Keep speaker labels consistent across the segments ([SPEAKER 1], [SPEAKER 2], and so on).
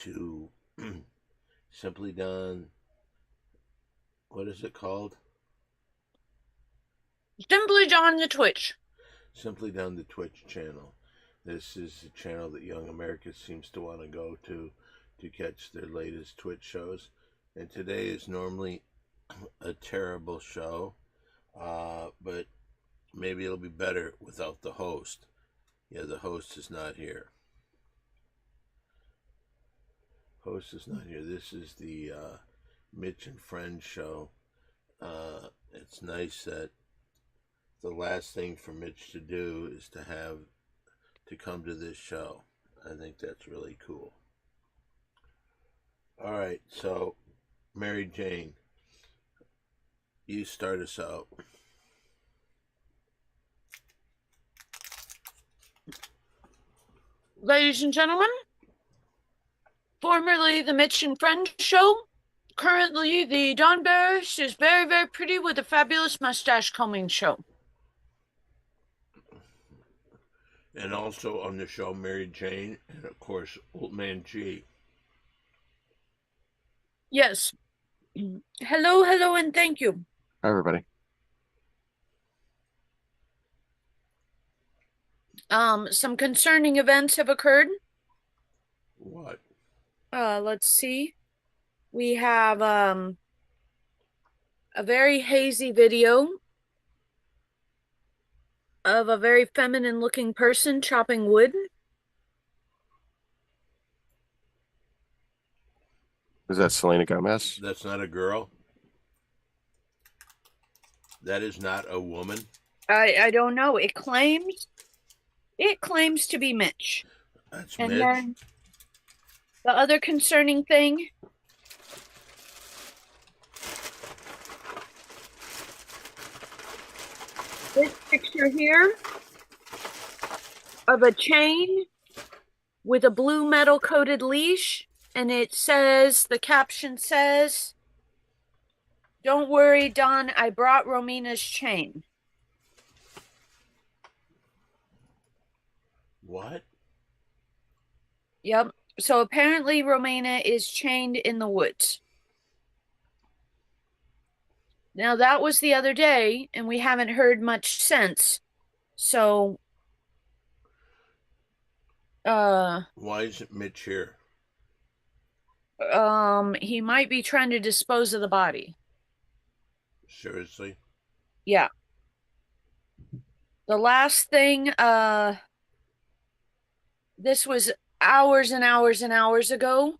[SPEAKER 1] to Simply Done. What is it called?
[SPEAKER 2] Simply John the Twitch.
[SPEAKER 1] Simply Done, the Twitch channel. This is the channel that young America seems to want to go to catch their latest Twitch shows. And today is normally a terrible show, but maybe it'll be better without the host. Yeah, the host is not here. Host is not here. This is the Mitch and Friends show. It's nice that the last thing for Mitch to do is to come to this show. I think that's really cool. All right, so Mary Jane, you start us out.
[SPEAKER 2] Ladies and gentlemen, formerly the Mitch and Friends show, currently the Dawn Bearish is very, very pretty with a fabulous mustache combing show.
[SPEAKER 1] And also on the show, Mary Jane, and of course, Old Man G.
[SPEAKER 2] Yes. Hello, hello, and thank you.
[SPEAKER 3] Hi, everybody.
[SPEAKER 2] Some concerning events have occurred.
[SPEAKER 1] What?
[SPEAKER 2] Let's see. We have a very hazy video of a very feminine looking person chopping wood.
[SPEAKER 3] Is that Selena Gomez?
[SPEAKER 1] That's not a girl? That is not a woman?
[SPEAKER 2] I don't know. It claims to be Mitch.
[SPEAKER 1] That's
[SPEAKER 2] And
[SPEAKER 1] Mitch?
[SPEAKER 2] then the other concerning thing, this picture here of a chain with a blue metal coated leash, and it says, the caption says, "Don't worry, Don, I brought Romina's chain."
[SPEAKER 1] What?
[SPEAKER 2] Yep. So apparently Romina is chained in the woods. Now that was the other day, and we haven't heard much since. So
[SPEAKER 1] why isn't Mitch here?
[SPEAKER 2] He might be trying to dispose of the body.
[SPEAKER 1] Seriously?
[SPEAKER 2] Yeah. The last thing, this was hours and hours and hours ago.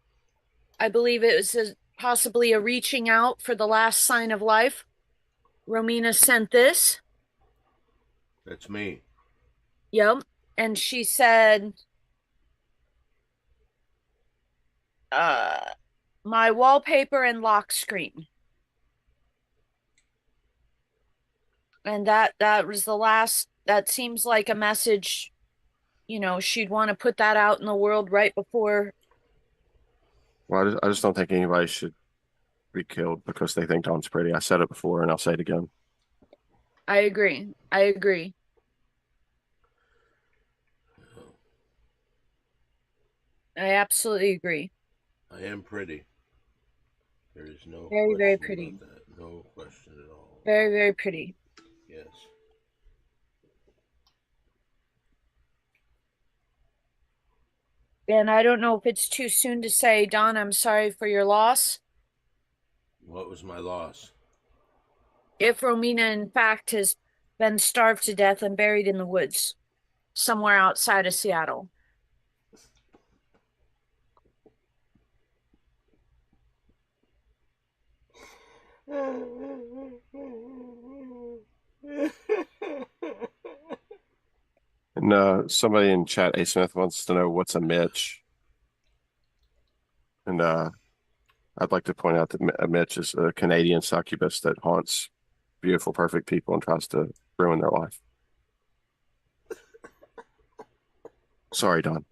[SPEAKER 2] I believe it was possibly a reaching out for the last sign of life. Romina sent this.
[SPEAKER 1] That's me.
[SPEAKER 2] Yep. And she said, my wallpaper and lock screen. And that was the last. That seems like a message, she'd want to put that out in the world right before.
[SPEAKER 3] Well, I just don't think anybody should be killed because they think Dawn's pretty. I said it before and I'll say it again.
[SPEAKER 2] I agree. I agree. I absolutely agree.
[SPEAKER 1] I am pretty. There is no
[SPEAKER 2] Very,
[SPEAKER 1] question
[SPEAKER 2] very pretty.
[SPEAKER 1] about that. No question at all.
[SPEAKER 2] Very, very pretty.
[SPEAKER 1] Yes.
[SPEAKER 2] And I don't know if it's too soon to say, Don, I'm sorry for your loss.
[SPEAKER 1] What was my loss?
[SPEAKER 2] If Romina, in fact, has been starved to death and buried in the woods somewhere outside of Seattle.
[SPEAKER 3] And somebody in chat, A. Smith, wants to know what's a Mitch. And I'd like to point out that a Mitch is a Canadian succubus that haunts beautiful, perfect people and tries to ruin their life. Sorry, Don.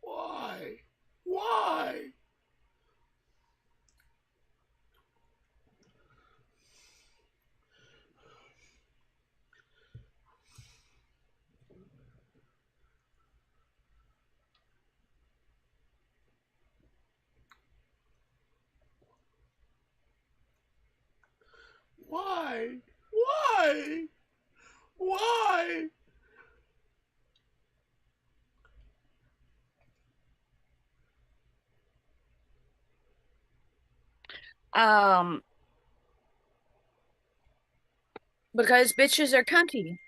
[SPEAKER 1] Why? Why? Why? Why? Why?
[SPEAKER 2] Um, because bitches are cunty.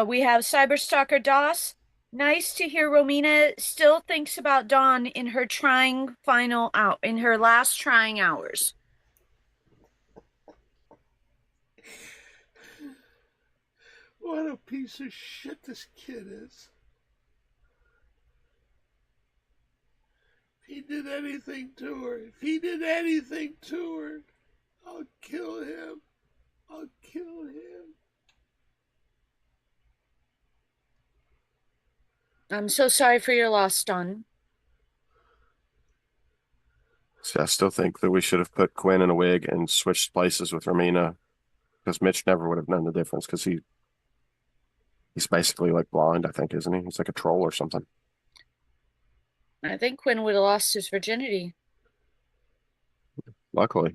[SPEAKER 2] We have Cyberstalker DOS. Nice to hear Romina still thinks about Dawn in her last trying hours.
[SPEAKER 1] What a piece of shit this kid is. If he did anything to her, I'll kill him. I'll kill him.
[SPEAKER 2] I'm so sorry for your loss, Dawn.
[SPEAKER 3] See, I still think that we should have put Quinn in a wig and switched places with Romina, because Mitch never would have known the difference, because he's basically like blind, I think, isn't he? He's like a troll or something.
[SPEAKER 2] I think Quinn would have lost his virginity.
[SPEAKER 3] Luckily.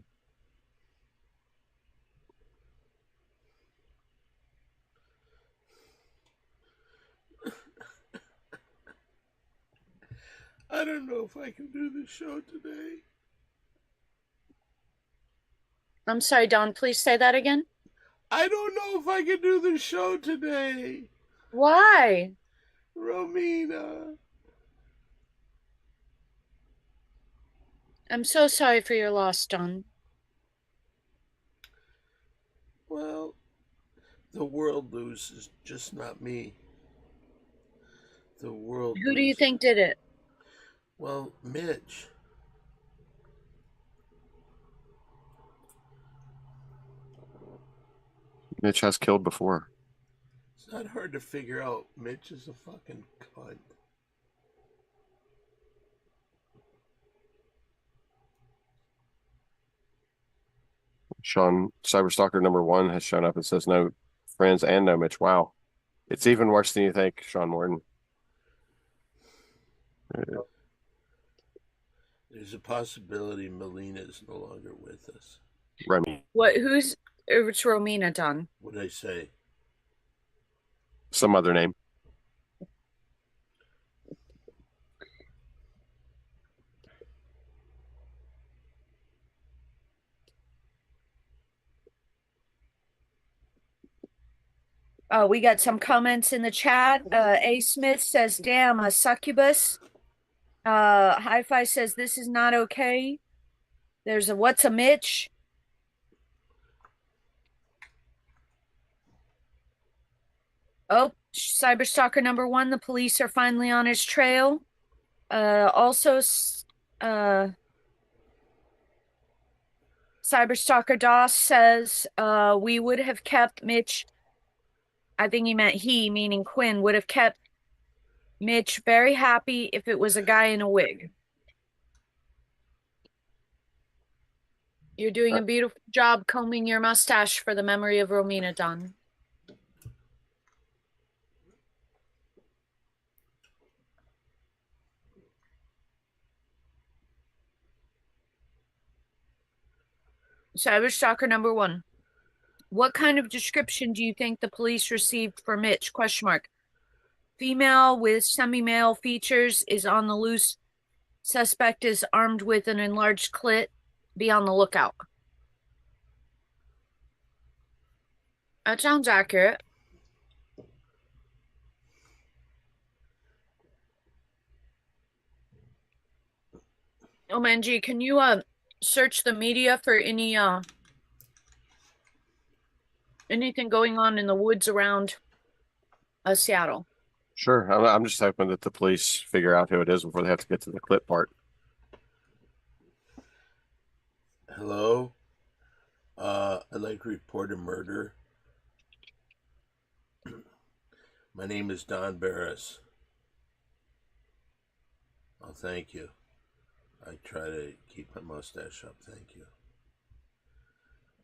[SPEAKER 1] I don't know if I can do the show today.
[SPEAKER 2] I'm sorry, Dawn. Please say that again.
[SPEAKER 1] I don't know if I can do the show today.
[SPEAKER 2] Why?
[SPEAKER 1] Romina.
[SPEAKER 2] I'm so sorry for your loss, Dawn.
[SPEAKER 1] Well, the world loses, just not me. The world
[SPEAKER 2] Who do you
[SPEAKER 1] loses.
[SPEAKER 2] think did it?
[SPEAKER 1] Well, Mitch.
[SPEAKER 3] Mitch has killed before.
[SPEAKER 1] It's not hard to figure out. Mitch is a fucking cunt.
[SPEAKER 3] Sean, Cyberstalker #1 has shown up and says no friends and no Mitch. Wow. It's even worse than you think, Sean Morton.
[SPEAKER 1] There's a possibility Melina is no longer with us.
[SPEAKER 3] Remy.
[SPEAKER 2] It's Romina, Dawn.
[SPEAKER 1] What did I say?
[SPEAKER 3] Some other name.
[SPEAKER 2] We got some comments in the chat. A Smith says, damn, a succubus. Hi-Fi says, this is not okay. There's a what's a Mitch? Oh, Cyberstalker #1, the police are finally on his trail. Also, Cyberstalker DOS says, we would have kept Mitch. I think he meant he, meaning Quinn, would have kept Mitch very happy if it was a guy in a wig. You're doing a beautiful job combing your mustache for the memory of Romina, Dawn. Cyberstalker #1. What kind of description do you think the police received for Mitch? Question mark. Female with semi-male features is on the loose. Suspect is armed with an enlarged clit. Be on the lookout. That sounds accurate. Oh, Manji, can you search the media for anything going on in the woods around Seattle?
[SPEAKER 3] Sure. I'm just hoping that the police figure out who it is before they have to get to the clip part.
[SPEAKER 1] Hello? I'd like to report a murder. My name is Don Barris. Oh, thank you. I try to keep my mustache up. Thank you.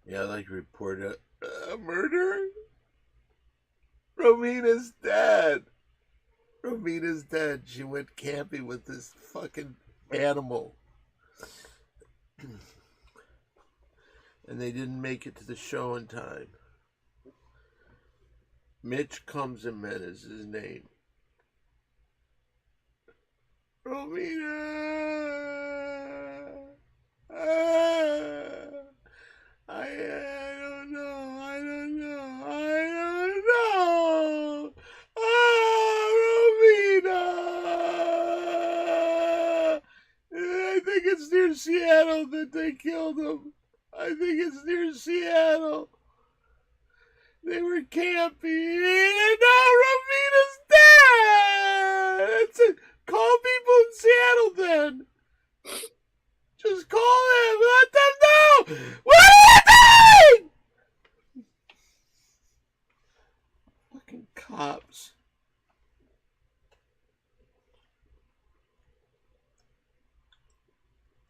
[SPEAKER 1] Yeah, I'd like to report a murder. Romina's dead. Romina's dead. She went camping with this fucking animal. And they didn't make it to the show in time. Mitch comes in is his name. Romina! I don't know. I don't know. I don't know. Romina! I think it's near Seattle that they killed him. I think it's near Seattle. They were camping, and now Romina's dead! That's it. Call people in Seattle then. Just call them. Let them know. What are you doing? Fucking cops.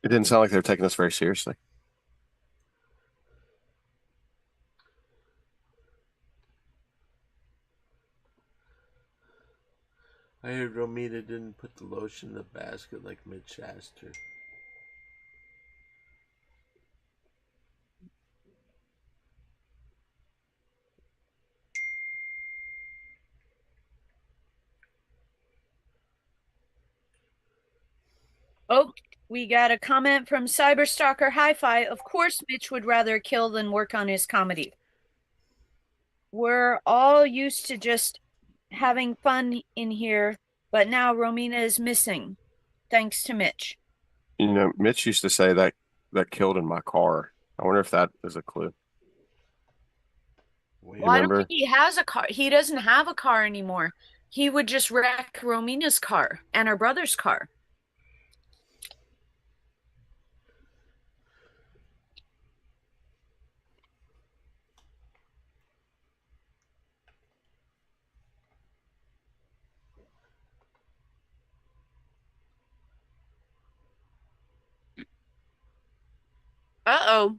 [SPEAKER 3] It didn't sound like they were taking this very seriously.
[SPEAKER 1] I heard Romina didn't put the lotion in the basket like Mitch asked her.
[SPEAKER 2] Oh, we got a comment from Cyberstalker Hi-Fi. Of course, Mitch would rather kill than work on his comedy. We're all used to just having fun in here, but now Romina is missing, thanks to Mitch.
[SPEAKER 3] You know, Mitch used to say that killed in my car. I wonder if that is a clue.
[SPEAKER 2] Well, I don't think he has a car. He doesn't have a car anymore. He would just wreck Romina's car and her brother's car. Uh-oh.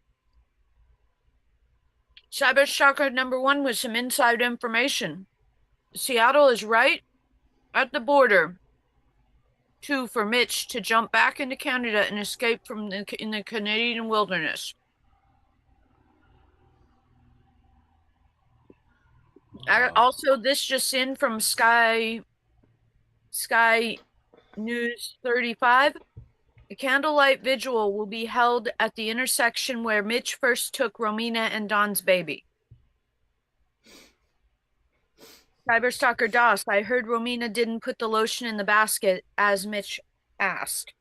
[SPEAKER 2] Cyberstalker #1 with some inside information. Seattle is right at the border for Mitch to jump back into Canada and escape from in the Canadian wilderness. Also, this just in from Sky News 35. A candlelight vigil will be held at the intersection where Mitch first took Romina and Don's baby. Cyberstalker DOS, I heard Romina didn't put the lotion in the basket as Mitch asked.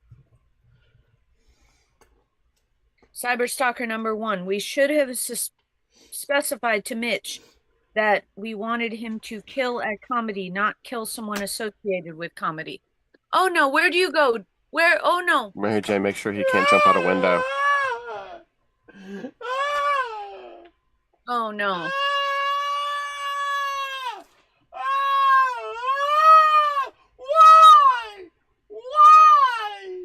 [SPEAKER 2] Cyberstalker #1, we should have specified to Mitch that we wanted him to kill at comedy, not kill someone associated with comedy. Oh no, where do you go? Where? Oh no.
[SPEAKER 3] Mary J, make sure he can't jump out a window.
[SPEAKER 2] Oh no.
[SPEAKER 1] Why?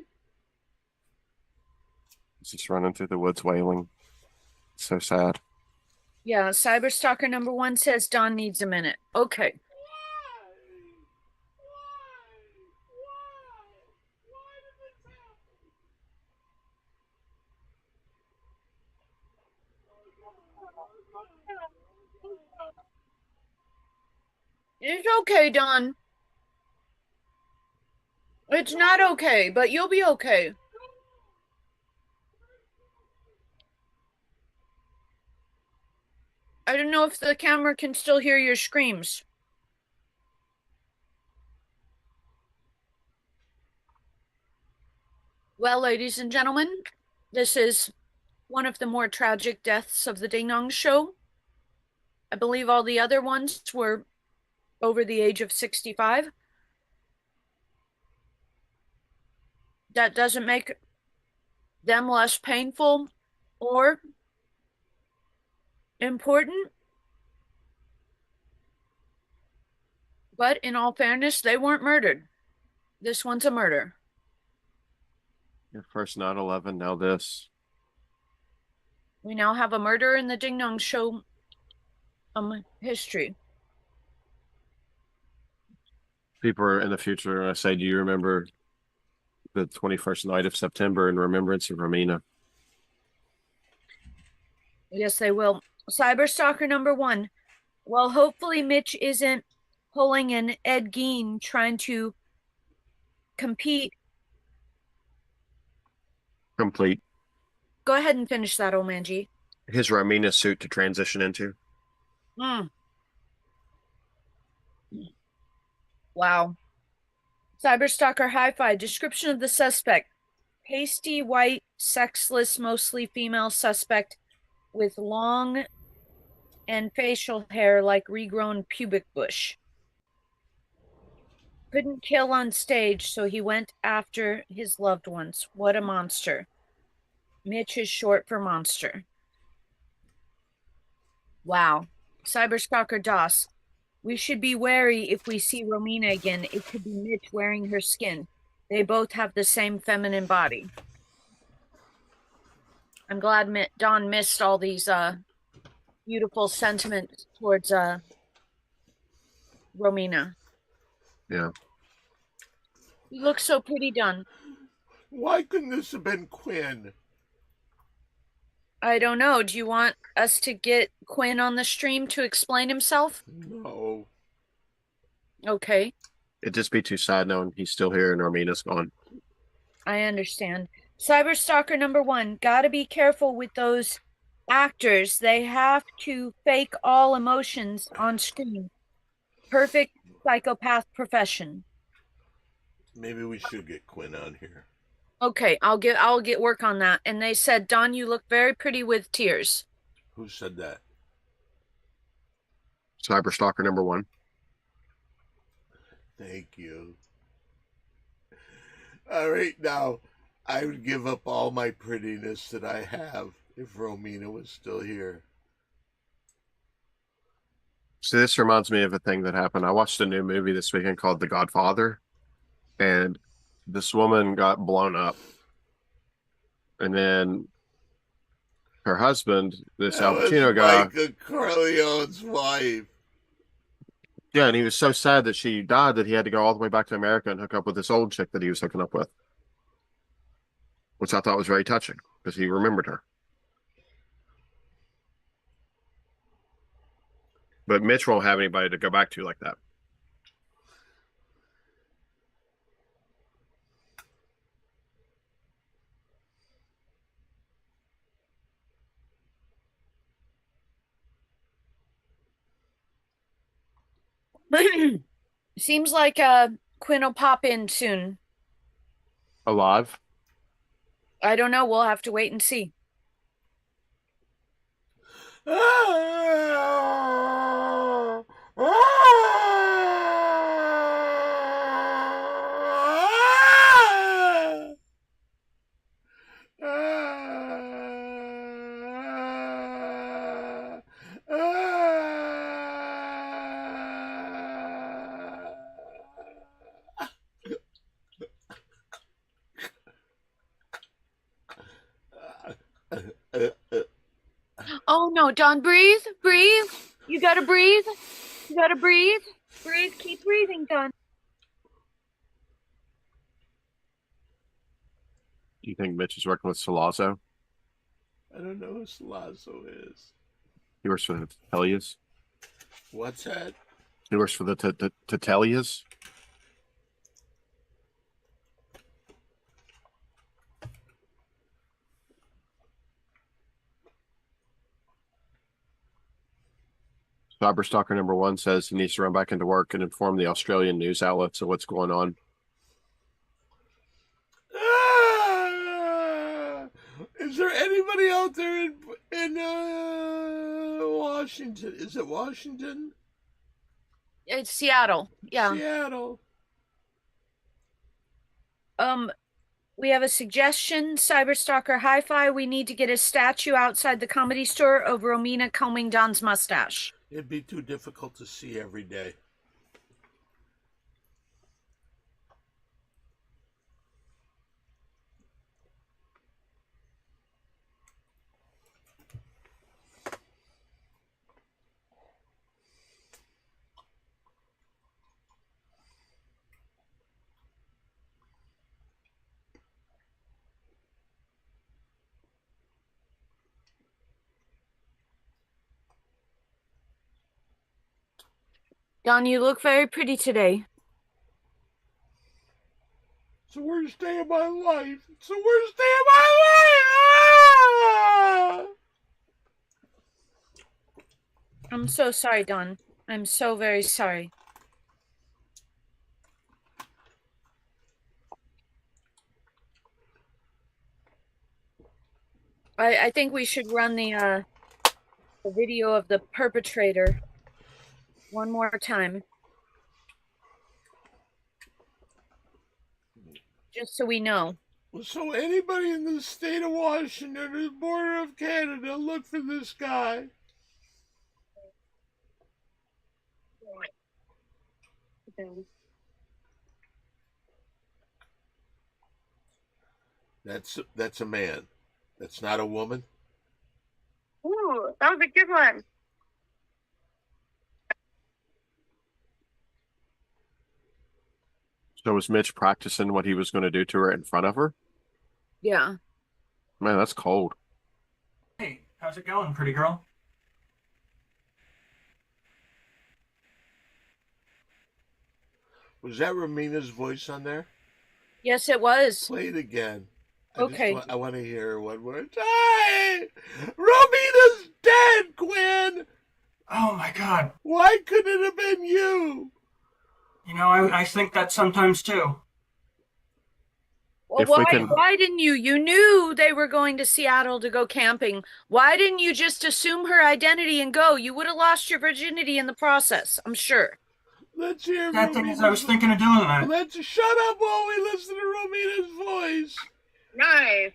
[SPEAKER 3] He's just running through the woods wailing. So sad.
[SPEAKER 2] Yeah, Cyberstalker #1 says Don needs a minute. Okay. It's okay, Don. It's not okay, but you'll be okay. I don't know if the camera can still hear your screams. Well, ladies and gentlemen, this is one of the more tragic deaths of the Ding Dong Show. I believe all the other ones were over the age of 65. That doesn't make them less painful or important. But in all fairness, they weren't murdered. This one's a murder.
[SPEAKER 3] First 9/11, now this.
[SPEAKER 2] We now have a murder in the Ding Dong Show history.
[SPEAKER 3] People are in the future going to say, do you remember the 21st night of September in remembrance of Romina?
[SPEAKER 2] Yes, they will. Cyberstalker number 1. Well, hopefully Mitch isn't pulling an Ed Gein trying to compete.
[SPEAKER 3] Complete.
[SPEAKER 2] Go ahead and finish that, old man G.
[SPEAKER 3] His Romina suit to transition into.
[SPEAKER 2] Mm. Wow. Cyberstalker Hi-Fi. Description of the suspect. Pasty, white, sexless, mostly female suspect with long and facial hair like regrown pubic bush. Couldn't kill on stage, so he went after his loved ones. What a monster. Mitch is short for monster. Wow. Cyberstalker DOS. We should be wary if we see Romina again. It could be Mitch wearing her skin. They both have the same feminine body. I'm glad Don missed all these beautiful sentiments towards Romina.
[SPEAKER 3] Yeah.
[SPEAKER 2] You look so pretty, Don.
[SPEAKER 1] Why couldn't this have been Quinn?
[SPEAKER 2] I don't know. Do you want us to get Quinn on the stream to explain himself?
[SPEAKER 1] No.
[SPEAKER 2] Okay,
[SPEAKER 3] It'd just be too sad knowing he's still here and Romina's gone.
[SPEAKER 2] I understand. Cyberstalker number 1. Gotta be careful with those actors. They have to fake all emotions on screen. Perfect psychopath profession.
[SPEAKER 1] Maybe we should get Quinn on here.
[SPEAKER 2] Okay, I'll get work on that. And they said, Don, you look very pretty with tears.
[SPEAKER 1] Who said that?
[SPEAKER 3] Cyberstalker number 1.
[SPEAKER 1] Thank you. All right, now, I would give up all my prettiness that I have if Romina was still here.
[SPEAKER 3] So this reminds me of a thing that happened. I watched a new movie this weekend called The Godfather, and this woman got blown up. And then her husband, this Al Pacino guy,
[SPEAKER 1] Micah Corleone's wife.
[SPEAKER 3] yeah, and he was so sad that she died that he had to go all the way back to America and hook up with this old chick that he was hooking up with, which I thought was very touching because he remembered her. But Mitch won't have anybody to go back to like that.
[SPEAKER 2] Seems like Quinn will pop in soon.
[SPEAKER 3] Alive?
[SPEAKER 2] I don't know. We'll have to wait and see. Oh no, Don, breathe, breathe. You gotta breathe. You gotta breathe. Breathe, keep breathing, Don.
[SPEAKER 3] Do you think Mitch is working with Salazzo?
[SPEAKER 1] I don't know who Salazzo is.
[SPEAKER 3] He works for the Tetelias.
[SPEAKER 1] What's that?
[SPEAKER 3] He works for the Tetelias. Cyberstalker number 1 says he needs to run back into work and inform the Australian news outlets of what's going on.
[SPEAKER 1] Is there anybody out there in Washington? Is it Washington?
[SPEAKER 2] It's Seattle. Yeah.
[SPEAKER 1] Seattle.
[SPEAKER 2] We have a suggestion, Cyberstalker Hi-Fi. We need to get a statue outside the Comedy Store of Romina combing Don's mustache.
[SPEAKER 1] It'd be too difficult to see every day.
[SPEAKER 2] Don, you look very pretty today.
[SPEAKER 1] It's the worst day of my life. It's the worst day of my life. Ah!
[SPEAKER 2] I'm so sorry, Don. I'm so very sorry. I think we should run the video of the perpetrator one more time. Just so we know.
[SPEAKER 1] So anybody in the state of Washington or the border of Canada, look for this guy. That's a man. That's not a woman.
[SPEAKER 2] Ooh, that was a good one.
[SPEAKER 3] So was Mitch practicing what he was going to do to her in front of her?
[SPEAKER 2] Yeah.
[SPEAKER 3] Man, that's cold.
[SPEAKER 4] Hey, how's it going, pretty girl?
[SPEAKER 1] Was that Romina's voice on there?
[SPEAKER 2] Yes, it was.
[SPEAKER 1] Play it again.
[SPEAKER 2] Okay.
[SPEAKER 1] I want to hear her one more time. Romina's dead, Quinn.
[SPEAKER 4] Oh my god.
[SPEAKER 1] Why couldn't it have been you?
[SPEAKER 4] You know, I think that sometimes too.
[SPEAKER 2] Well,
[SPEAKER 3] If we can-
[SPEAKER 2] why didn't you? You knew they were going to Seattle to go camping. Why didn't you just assume her identity and go? You would have lost your virginity in the process, I'm sure.
[SPEAKER 1] Let's hear
[SPEAKER 4] That thing is, I was thinking of doing that.
[SPEAKER 1] Let's shut up while we listen to Romina's voice.
[SPEAKER 2] Nice.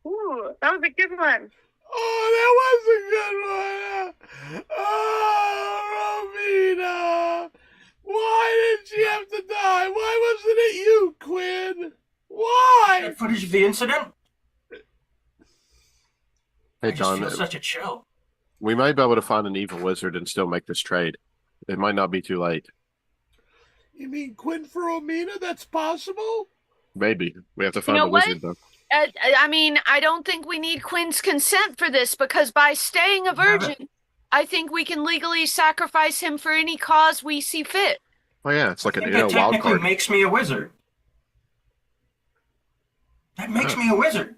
[SPEAKER 2] Ooh, that was a good one.
[SPEAKER 1] Oh, that was a good one. Oh, Romina. Why did she have to die? Why wasn't it you, Quinn? Why?
[SPEAKER 4] That footage of the incident?
[SPEAKER 3] Hey,
[SPEAKER 4] I just
[SPEAKER 3] Don,
[SPEAKER 4] feel such a chill.
[SPEAKER 3] we might be able to find an evil wizard and still make this trade. It might not be too late.
[SPEAKER 1] You mean Quinn for Romina? That's possible?
[SPEAKER 3] Maybe. We have to find
[SPEAKER 2] know
[SPEAKER 3] a
[SPEAKER 2] what?
[SPEAKER 3] wizard, though.
[SPEAKER 2] I mean, I don't think we need Quinn's consent for this because by staying a virgin, I think we can legally sacrifice him for any cause we see fit.
[SPEAKER 3] Oh, yeah, it's like
[SPEAKER 4] I
[SPEAKER 3] an
[SPEAKER 4] think that
[SPEAKER 3] wild
[SPEAKER 4] technically
[SPEAKER 3] card.
[SPEAKER 4] makes me a wizard. That makes me a wizard.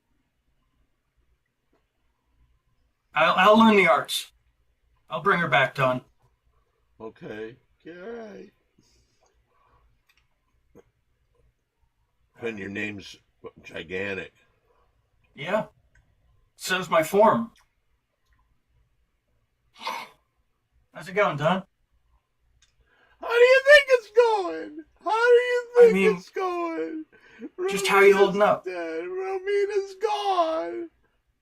[SPEAKER 4] I'll learn the arts. I'll bring her back, Don.
[SPEAKER 1] Okay. All right. Quinn, your name's gigantic.
[SPEAKER 4] Yeah. So's my form. How's it going, Don?
[SPEAKER 1] How do you think it's going? How do you think it's going?
[SPEAKER 4] Just how you holding up?
[SPEAKER 1] Dead. Romina's gone.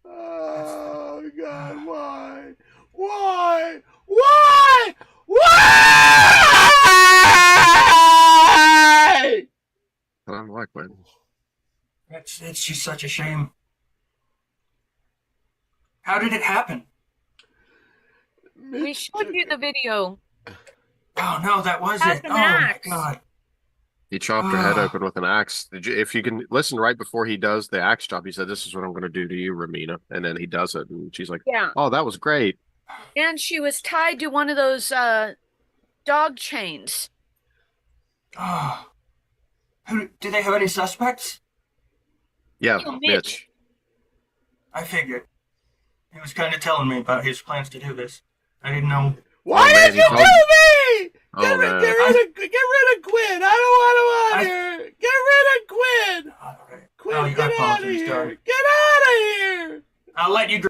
[SPEAKER 1] Oh, God, why? Why? Why? Why?
[SPEAKER 3] I don't like when.
[SPEAKER 4] It's just such a shame. How did it happen?
[SPEAKER 2] We showed you the video.
[SPEAKER 4] Oh no, that was
[SPEAKER 2] That's
[SPEAKER 4] it.
[SPEAKER 2] an
[SPEAKER 4] Oh my
[SPEAKER 2] axe.
[SPEAKER 4] god.
[SPEAKER 3] He chopped her head open with an axe. If you can listen right before he does the axe chop, he said, "This is what I'm going to do to you, Romina." And then he does it, and she's like,
[SPEAKER 2] Yeah.
[SPEAKER 3] "Oh, that was great."
[SPEAKER 2] And she was tied to one of those dog chains.
[SPEAKER 4] Oh. Do they have any suspects?
[SPEAKER 3] Yeah,
[SPEAKER 2] Oh, Mitch.
[SPEAKER 3] Mitch.
[SPEAKER 4] I figured. He was kind of telling me about his plans to do this. I didn't know.
[SPEAKER 1] Why
[SPEAKER 3] man,
[SPEAKER 1] did you
[SPEAKER 3] he
[SPEAKER 1] kill
[SPEAKER 3] told-
[SPEAKER 1] me?
[SPEAKER 3] Oh,
[SPEAKER 1] Get
[SPEAKER 3] man.
[SPEAKER 1] rid of Quinn. I don't want him out here. Get rid of Quinn.
[SPEAKER 4] All right.
[SPEAKER 1] Quinn,
[SPEAKER 4] Oh, I
[SPEAKER 1] get out of
[SPEAKER 4] apologize,
[SPEAKER 1] here.
[SPEAKER 4] Don.
[SPEAKER 1] Get out of here.
[SPEAKER 4] I'll let you.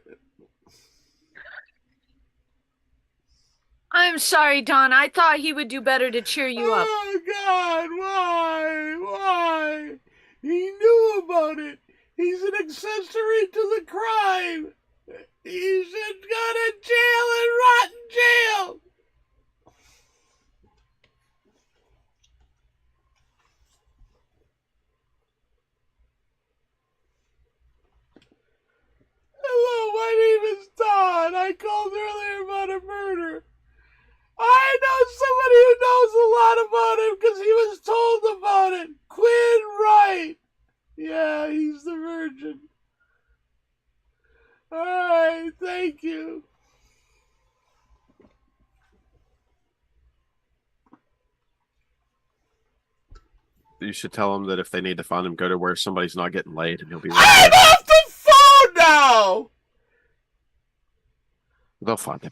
[SPEAKER 2] I'm sorry, Don. I thought he would do better to cheer you up.
[SPEAKER 1] Oh, God, why? Why? He knew about it. He's an accessory to the crime. He should go to jail and rot in jail. Hello, my name is Don. I called earlier about a murder. I know somebody who knows a lot about it because he was told about it.
[SPEAKER 3] You should tell him that if they need to find him, go to where somebody's not getting laid, and he'll be right
[SPEAKER 1] I'm
[SPEAKER 3] there.
[SPEAKER 1] off the phone now!
[SPEAKER 3] They'll find him.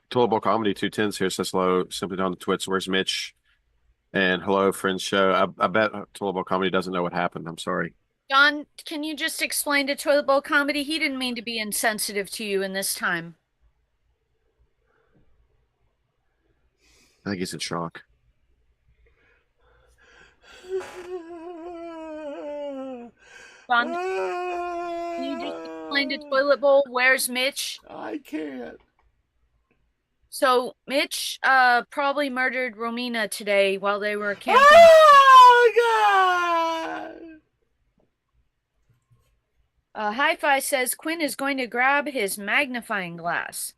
[SPEAKER 3] Toilet Bowl Comedy 210s here says hello, simply down the Twits. Where's Mitch? And hello, friends show. I bet Toilet Bowl Comedy doesn't know what happened. I'm sorry.
[SPEAKER 2] Don, can you just explain to Toilet Bowl Comedy? He didn't mean to be insensitive to you in this time.
[SPEAKER 3] I think he's in shock.
[SPEAKER 2] Don, can you just explain to Toilet Bowl where's Mitch?
[SPEAKER 1] I can't.
[SPEAKER 2] So Mitch probably murdered Romina today while they were camping.
[SPEAKER 1] Oh, God!
[SPEAKER 2] Hi-Fi says Quinn is going to grab his magnifying glass.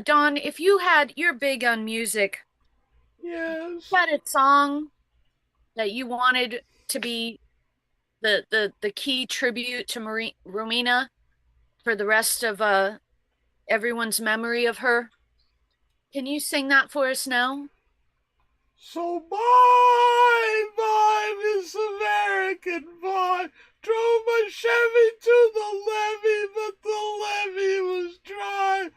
[SPEAKER 2] Don, if you're big on music.
[SPEAKER 1] Yes.
[SPEAKER 2] You had a song that you wanted to be the key tribute to Romina for the rest of everyone's memory of her. Can you sing that for us now?
[SPEAKER 1] So bye, Miss American boy. Drove my Chevy to the levee, but the levee was dry.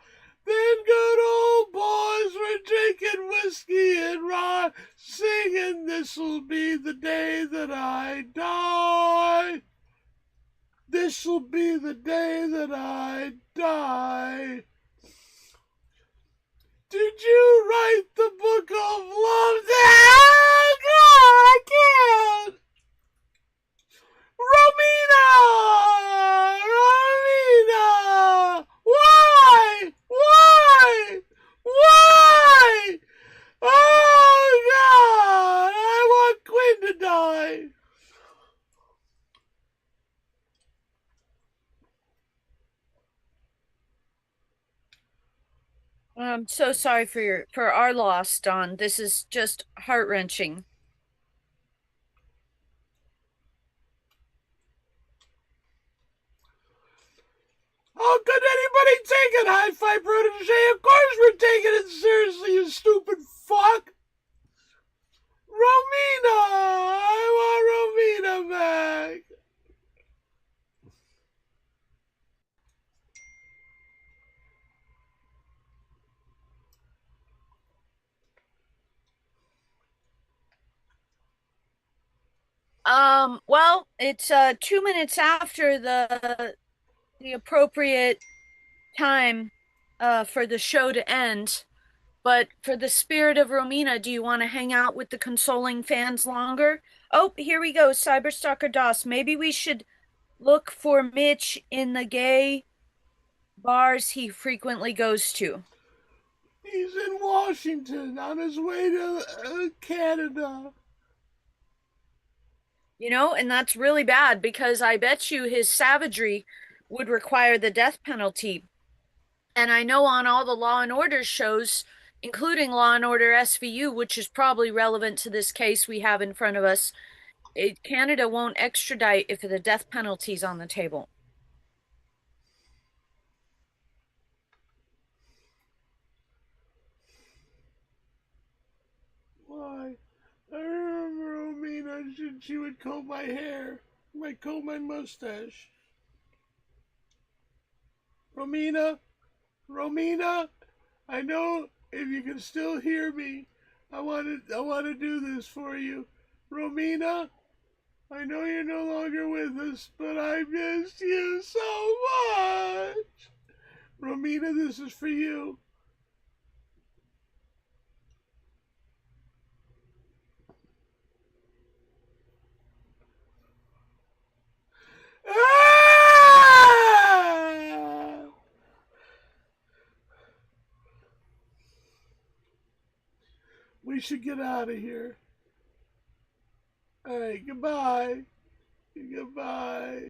[SPEAKER 1] Then good old boys were drinking whiskey and rye, singing, "This'll be the day that I die. This'll be the day that I die." Did you write the book of love? Oh, God, I can't. Romina! Romina! Why? Why? Why? Oh, God! I want Quinn to die.
[SPEAKER 2] I'm so sorry for our loss, Don. This is just heart-wrenching.
[SPEAKER 1] How could anybody take it, Hi-Fi Protege? Of course we're taking it seriously, you stupid fuck. Romina! I want Romina back.
[SPEAKER 2] Well, it's 2 minutes after the appropriate time for the show to end. But for the spirit of Romina, do you want to hang out with the consoling fans longer? Oh, here we go, Cyberstalker DOS. Maybe we should look for Mitch in the gay bars he frequently goes to.
[SPEAKER 1] He's in Washington on his way to Canada.
[SPEAKER 2] And that's really bad because I bet you his savagery would require the death penalty. And I know on all the Law and Order shows, including Law and Order SVU, which is probably relevant to this case we have in front of us, Canada won't extradite if the death penalty's on the table.
[SPEAKER 1] Why? I remember Romina, she would comb my hair, comb my mustache. Romina, I know if you can still hear me, I want to do this for you. Romina, I know you're no longer with us, but I miss you so much. Romina, this is for you. Ah! We should get out of here. All right, goodbye. Goodbye.